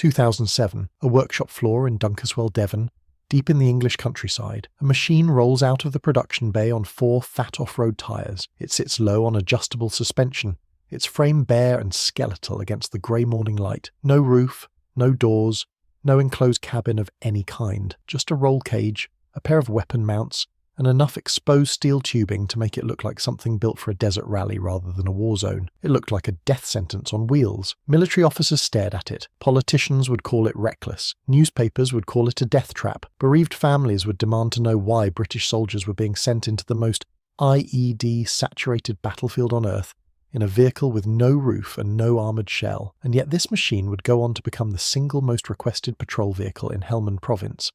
2007, a workshop floor in Dunkeswell, Devon, deep in the English countryside. A machine rolls out of the production bay on 4 fat off-road tyres. It sits low on adjustable suspension, its frame bare and skeletal against the grey morning light. No roof, no doors, no enclosed cabin of any kind. Just a roll cage, a pair of weapon mounts, and enough exposed steel tubing to make it look like something built for a desert rally rather than a war zone. It looked like a death sentence on wheels. Military officers stared at it. Politicians would call it reckless. Newspapers would call it a death trap. Bereaved families would demand to know why British soldiers were being sent into the most IED-saturated battlefield on Earth in a vehicle with no roof and no armoured shell. And yet this machine would go on to become the single most requested patrol vehicle in Helmand province.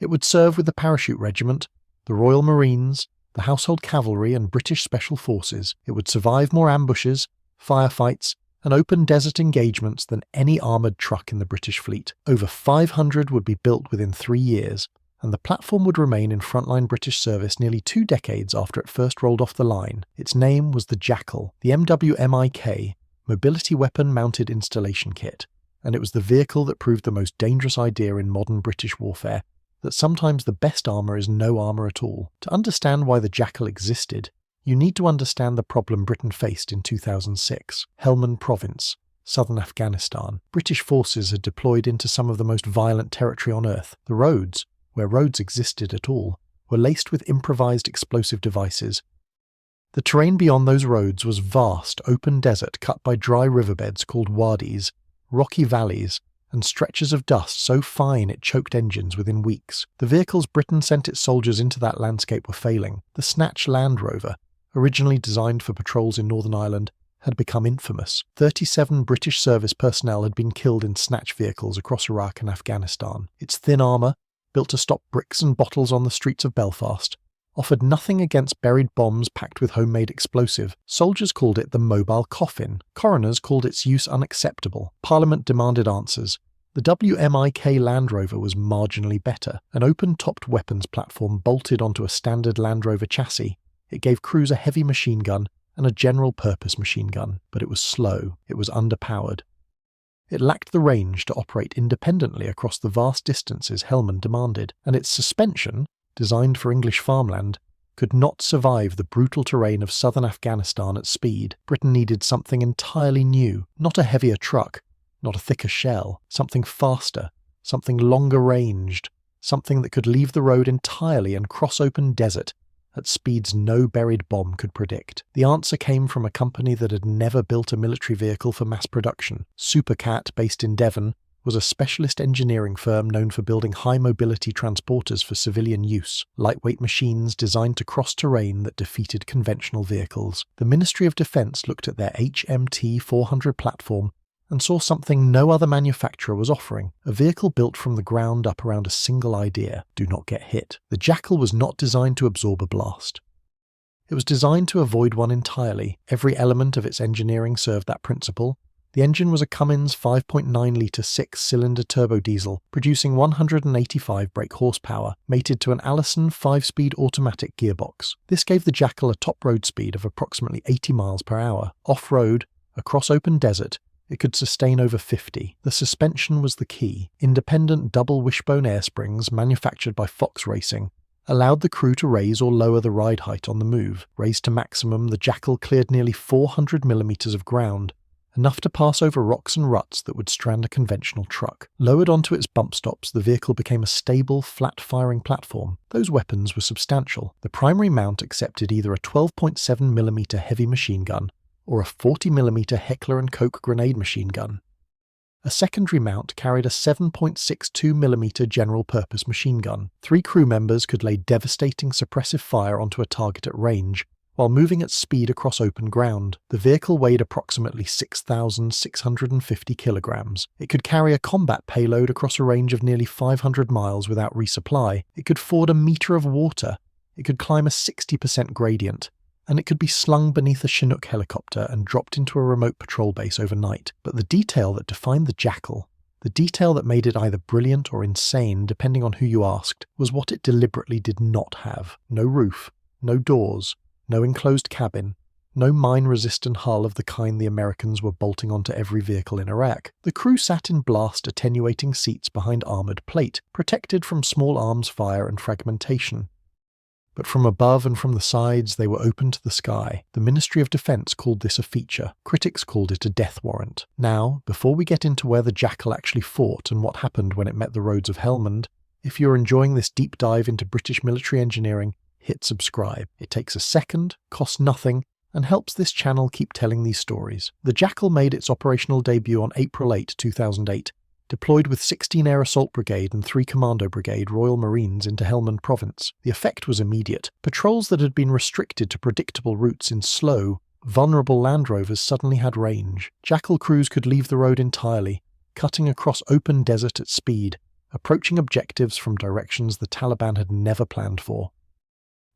It would serve with the Parachute Regiment, the Royal Marines, the Household Cavalry and British Special Forces. It would survive more ambushes, firefights, and open desert engagements than any armoured truck in the British fleet. Over 500 would be built within 3 years, and the platform would remain in frontline British service nearly 2 decades after it first rolled off the line. Its name was the Jackal, the MWMIK, Mobility Weapon Mounted Installation Kit, and it was the vehicle that proved the most dangerous idea in modern British warfare, that sometimes the best armour is no armour at all. To understand why the Jackal existed, you need to understand the problem Britain faced in 2006. Helmand Province, southern Afghanistan. British forces had deployed into some of the most violent territory on Earth. The roads, where roads existed at all, were laced with improvised explosive devices. The terrain beyond those roads was vast, open desert cut by dry riverbeds called wadis, rocky valleys, and stretches of dust so fine it choked engines within weeks. The vehicles Britain sent its soldiers into that landscape were failing. The Snatch Land Rover, originally designed for patrols in Northern Ireland, had become infamous. 37 British service personnel had been killed in Snatch vehicles across Iraq and Afghanistan. Its thin armour, built to stop bricks and bottles on the streets of Belfast, offered nothing against buried bombs packed with homemade explosive. Soldiers called it the mobile coffin. Coroners called its use unacceptable. Parliament demanded answers. The WMIK Land Rover was marginally better. An open-topped weapons platform bolted onto a standard Land Rover chassis. It gave crews a heavy machine gun and a general-purpose machine gun, but it was slow. It was underpowered. It lacked the range to operate independently across the vast distances Helmand demanded, and its suspension, designed for English farmland, could not survive the brutal terrain of southern Afghanistan at speed. Britain needed something entirely new, not a heavier truck, not a thicker shell, something faster, something longer ranged, something that could leave the road entirely and cross open desert at speeds no buried bomb could predict. The answer came from a company that had never built a military vehicle for mass production. Supacat, based in Devon, was a specialist engineering firm known for building high-mobility transporters for civilian use, lightweight machines designed to cross terrain that defeated conventional vehicles. The Ministry of Defence looked at their HMT 400 platform and saw something no other manufacturer was offering, a vehicle built from the ground up around a single idea: do not get hit. The Jackal was not designed to absorb a blast. It was designed to avoid one entirely. Every element of its engineering served that principle. The engine was a Cummins 5.9-litre 6-cylinder turbo diesel, producing 185 brake horsepower, mated to an Allison 5-speed automatic gearbox. This gave the Jackal a top road speed of approximately 80 miles per hour. Off-road, across open desert, it could sustain over 50. The suspension was the key. Independent double wishbone air springs, manufactured by Fox Racing, allowed the crew to raise or lower the ride height on the move. Raised to maximum, the Jackal cleared nearly 400 millimetres of ground, enough to pass over rocks and ruts that would strand a conventional truck. Lowered onto its bump stops, the vehicle became a stable, flat-firing platform. Those weapons were substantial. The primary mount accepted either a 12.7mm heavy machine gun or a 40mm Heckler & Koch grenade machine gun. A secondary mount carried a 7.62mm general-purpose machine gun. 3 crew members could lay devastating suppressive fire onto a target at range, while moving at speed across open ground. The vehicle weighed approximately 6,650 kilograms. It could carry a combat payload across a range of nearly 500 miles without resupply. It could ford a metre of water. It could climb a 60% gradient. And it could be slung beneath a Chinook helicopter and dropped into a remote patrol base overnight. But the detail that defined the Jackal, the detail that made it either brilliant or insane depending on who you asked, was what it deliberately did not have. No roof, no doors, no enclosed cabin, No mine-resistant hull of the kind the Americans were bolting onto every vehicle in Iraq. The crew sat in blast-attenuating seats behind armoured plate, protected from small arms fire and fragmentation. But from above and from the sides they were open to the sky. The Ministry of Defence called this a feature. Critics called it a death warrant. Now, before we get into where the Jackal actually fought and what happened when it met the roads of Helmand, if you're enjoying this deep dive into British military engineering, hit subscribe. It takes a second, costs nothing, and helps this channel keep telling these stories. The Jackal made its operational debut on April 8, 2008, deployed with 16 Air Assault Brigade and 3 Commando Brigade Royal Marines into Helmand Province. The effect was immediate. Patrols that had been restricted to predictable routes in slow, vulnerable Land Rovers suddenly had range. Jackal crews could leave the road entirely, cutting across open desert at speed, approaching objectives from directions the Taliban had never planned for.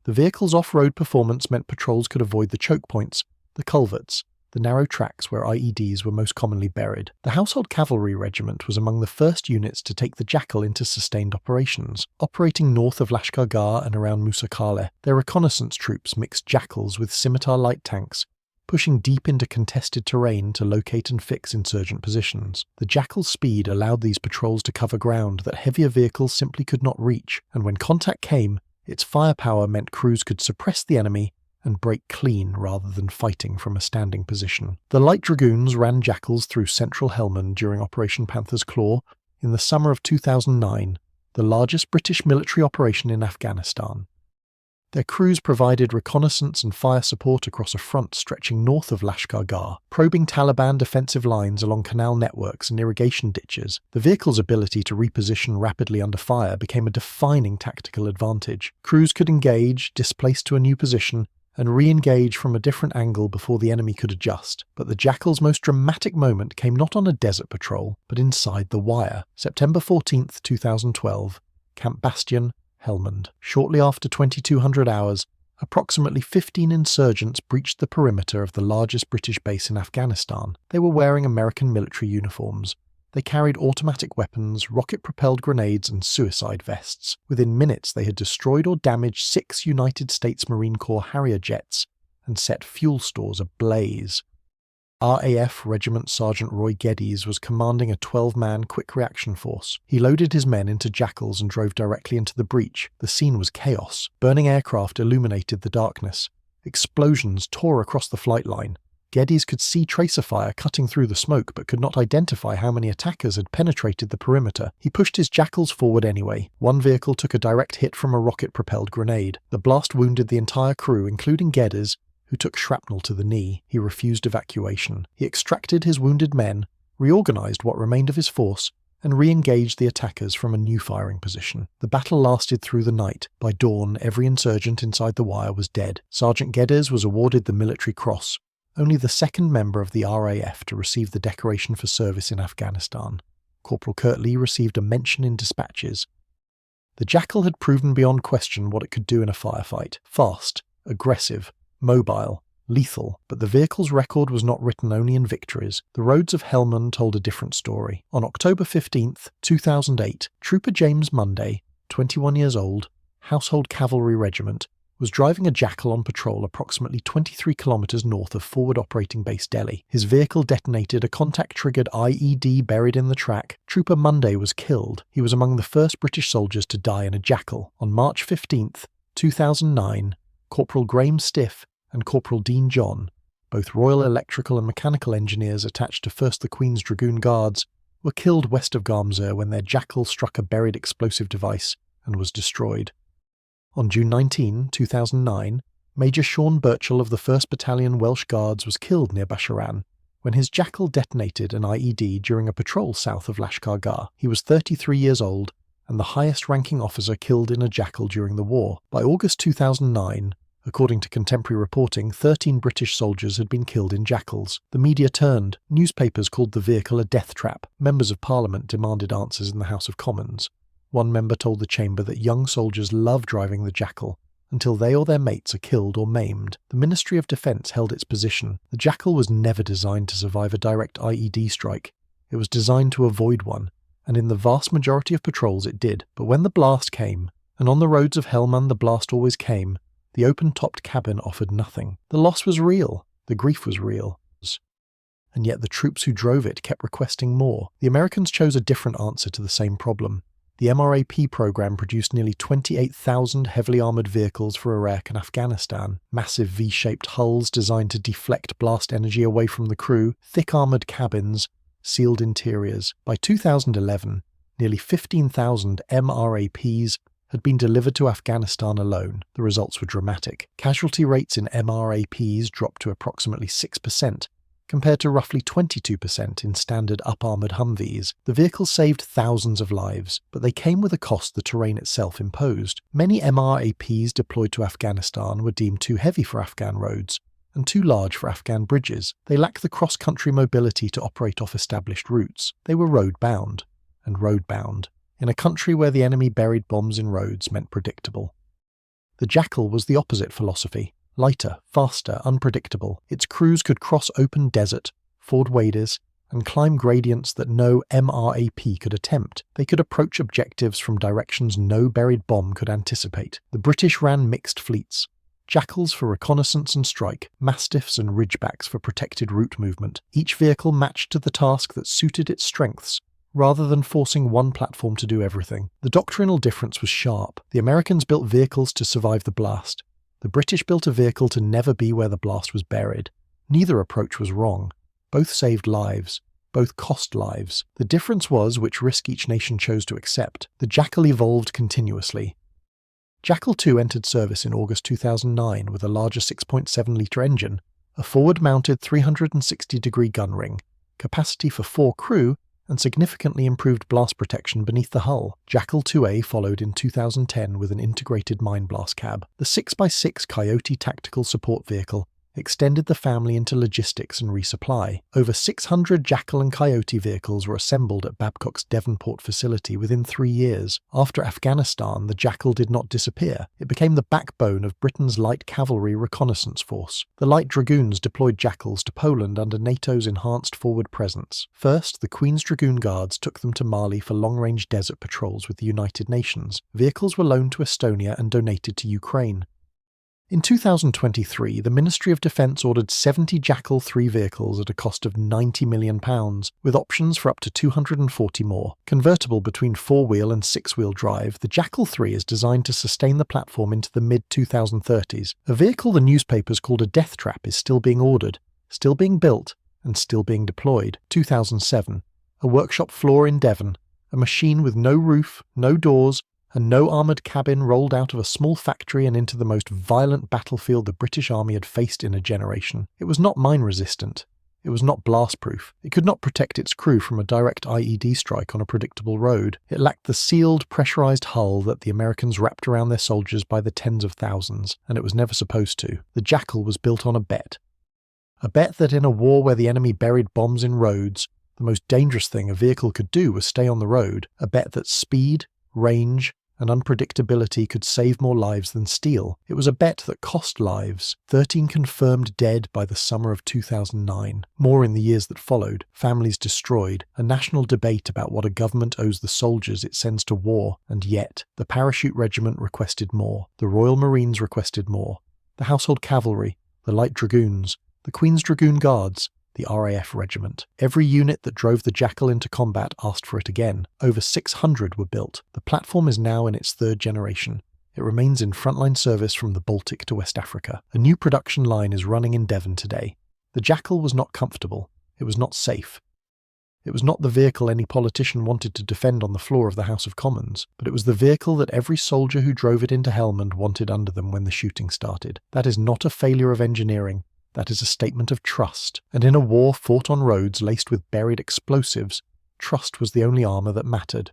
The vehicle's off-road performance meant patrols could avoid the choke points, the culverts, the narrow tracks where IEDs were most commonly buried. The Household Cavalry Regiment was among the first units to take the Jackal into sustained operations. Operating north of Lashkar Gah and around Musa Qala, their reconnaissance troops mixed Jackals with scimitar light tanks, pushing deep into contested terrain to locate and fix insurgent positions. The Jackal's speed allowed these patrols to cover ground that heavier vehicles simply could not reach, and when contact came, its firepower meant crews could suppress the enemy and break clean rather than fighting from a standing position. The Light Dragoons ran Jackals through central Helmand during Operation Panther's Claw in the summer of 2009, the largest British military operation in Afghanistan. Their crews provided reconnaissance and fire support across a front stretching north of Lashkar Gah, probing Taliban defensive lines along canal networks and irrigation ditches. The vehicle's ability to reposition rapidly under fire became a defining tactical advantage. Crews could engage, displace to a new position, and re-engage from a different angle before the enemy could adjust. But the Jackal's most dramatic moment came not on a desert patrol, but inside the wire. September 14, 2012, Camp Bastion, Helmand. Shortly after 2200 hours, approximately 15 insurgents breached the perimeter of the largest British base in Afghanistan. They were wearing American military uniforms. They carried automatic weapons, rocket-propelled grenades, and suicide vests. Within minutes, they had destroyed or damaged 6 United States Marine Corps Harrier jets and set fuel stores ablaze. RAF Regiment Sergeant Roy Geddes was commanding a 12-man quick reaction force. He loaded his men into Jackals and drove directly into the breach. The scene was chaos. Burning aircraft illuminated the darkness. Explosions tore across the flight line. Geddes could see tracer fire cutting through the smoke but could not identify how many attackers had penetrated the perimeter. He pushed his Jackals forward anyway. One vehicle took a direct hit from a rocket-propelled grenade. The blast wounded the entire crew, including Geddes, who took shrapnel to the knee. He refused evacuation. He extracted his wounded men, reorganized what remained of his force, and re-engaged the attackers from a new firing position. The battle lasted through the night. By dawn, every insurgent inside the wire was dead. Sergeant Geddes was awarded the Military Cross, only the second member of the RAF to receive the decoration for service in Afghanistan. Corporal Kurt Lee received a mention in dispatches. The Jackal had proven beyond question what it could do in a firefight. Fast, aggressive, mobile, lethal, but the vehicle's record was not written only in victories. The roads of Helmand told a different story. On October 15, 2008, Trooper James Munday, 21 years old, Household Cavalry Regiment, was driving a Jackal on patrol approximately 23 kilometers north of forward operating base Delhi. His vehicle detonated a contact-triggered IED buried in the track. Trooper Munday was killed. He was among the first British soldiers to die in a Jackal. On March 15, 2009, Corporal Graham Stiff and Corporal Dean John, both Royal Electrical and Mechanical Engineers attached to 1st the Queen's Dragoon Guards, were killed west of Garmsur when their Jackal struck a buried explosive device and was destroyed. On June 19, 2009, Major Sean Birchall of the 1st Battalion Welsh Guards was killed near Basharan when his Jackal detonated an IED during a patrol south of Lashkar Gah. He was 33 years old and the highest-ranking officer killed in a Jackal during the war. By August 2009, according to contemporary reporting, 13 British soldiers had been killed in Jackals. The media turned. Newspapers called the vehicle a death trap. Members of Parliament demanded answers in the House of Commons. One member told the chamber that young soldiers love driving the Jackal until they or their mates are killed or maimed. The Ministry of Defence held its position. The Jackal was never designed to survive a direct IED strike. It was designed to avoid one, and in the vast majority of patrols it did. But when the blast came, and on the roads of Helmand the blast always came, The open-topped cabin offered nothing. The loss was real. The grief was real. And yet the troops who drove it kept requesting more. The Americans chose a different answer to the same problem. The MRAP program produced nearly 28,000 heavily armoured vehicles for Iraq and Afghanistan. Massive V-shaped hulls designed to deflect blast energy away from the crew, thick armoured cabins, sealed interiors. By 2011, nearly 15,000 MRAPs had been delivered to Afghanistan alone. The results were dramatic. Casualty rates in MRAPs dropped to approximately 6%, compared to roughly 22% in standard up-armoured Humvees. The vehicles saved thousands of lives, but they came with a cost the terrain itself imposed. Many MRAPs deployed to Afghanistan were deemed too heavy for Afghan roads and too large for Afghan bridges. They lacked the cross-country mobility to operate off established routes. They were road-bound, and road-bound, in a country where the enemy buried bombs in roads meant predictable. The Jackal was the opposite philosophy. Lighter, faster, unpredictable, its crews could cross open desert, ford wadis, and climb gradients that no MRAP could attempt. They could approach objectives from directions no buried bomb could anticipate. The British ran mixed fleets. Jackals for reconnaissance and strike, Mastiffs and Ridgebacks for protected route movement. Each vehicle matched to the task that suited its strengths, rather than forcing one platform to do everything. The doctrinal difference was sharp. The Americans built vehicles to survive the blast. The British built a vehicle to never be where the blast was buried. Neither approach was wrong. Both saved lives. Both cost lives. The difference was which risk each nation chose to accept. The Jackal evolved continuously. Jackal II entered service in August 2009 with a larger 6.7-litre engine, a forward-mounted 360-degree gun ring, capacity for 4 crew, and significantly improved blast protection beneath the hull. Jackal 2A followed in 2010 with an integrated mine blast cab. The 6x6 Coyote tactical support vehicle extended the family into logistics and resupply. Over 600 Jackal and Coyote vehicles were assembled at Babcock's Devonport facility within 3 years. After Afghanistan, the Jackal did not disappear. It became the backbone of Britain's light cavalry reconnaissance force. The Light Dragoons deployed Jackals to Poland under NATO's enhanced forward presence. First, the Queen's Dragoon Guards took them to Mali for long-range desert patrols with the United Nations. Vehicles were loaned to Estonia and donated to Ukraine. In 2023, the Ministry of Defence ordered 70 Jackal 3 vehicles at a cost of £90 million, with options for up to 240 more. Convertible between 4-wheel and 6-wheel drive, the Jackal 3 is designed to sustain the platform into the mid-2030s. A vehicle the newspapers called a deathtrap is still being ordered, still being built, and still being deployed. 2007. A workshop floor in Devon. A machine with no roof, no doors, and no armoured cabin rolled out of a small factory and into the most violent battlefield the British Army had faced in a generation. It was not mine-resistant. It was not blast-proof. It could not protect its crew from a direct IED strike on a predictable road. It lacked the sealed, pressurised hull that the Americans wrapped around their soldiers by the tens of thousands, and it was never supposed to. The Jackal was built on a bet. A bet that in a war where the enemy buried bombs in roads, the most dangerous thing a vehicle could do was stay on the road. A bet that speed, range, and unpredictability could save more lives than steel. It was a bet that cost lives. 13 confirmed dead by the summer of 2009. More in the years that followed. Families destroyed. A national debate about what a government owes the soldiers it sends to war. And yet, the Parachute Regiment requested more. The Royal Marines requested more. The Household Cavalry, the Light Dragoons, the Queen's Dragoon Guards, the RAF Regiment. Every unit that drove the Jackal into combat asked for it again. Over 600 were built. The platform is now in its 3rd generation. It remains in frontline service from the Baltic to West Africa. A new production line is running in Devon today. The Jackal was not comfortable. It was not safe. It was not the vehicle any politician wanted to defend on the floor of the House of Commons, but it was the vehicle that every soldier who drove it into Helmand wanted under them when the shooting started. That is not a failure of engineering. That is a statement of trust, and in a war fought on roads laced with buried explosives, trust was the only armour that mattered.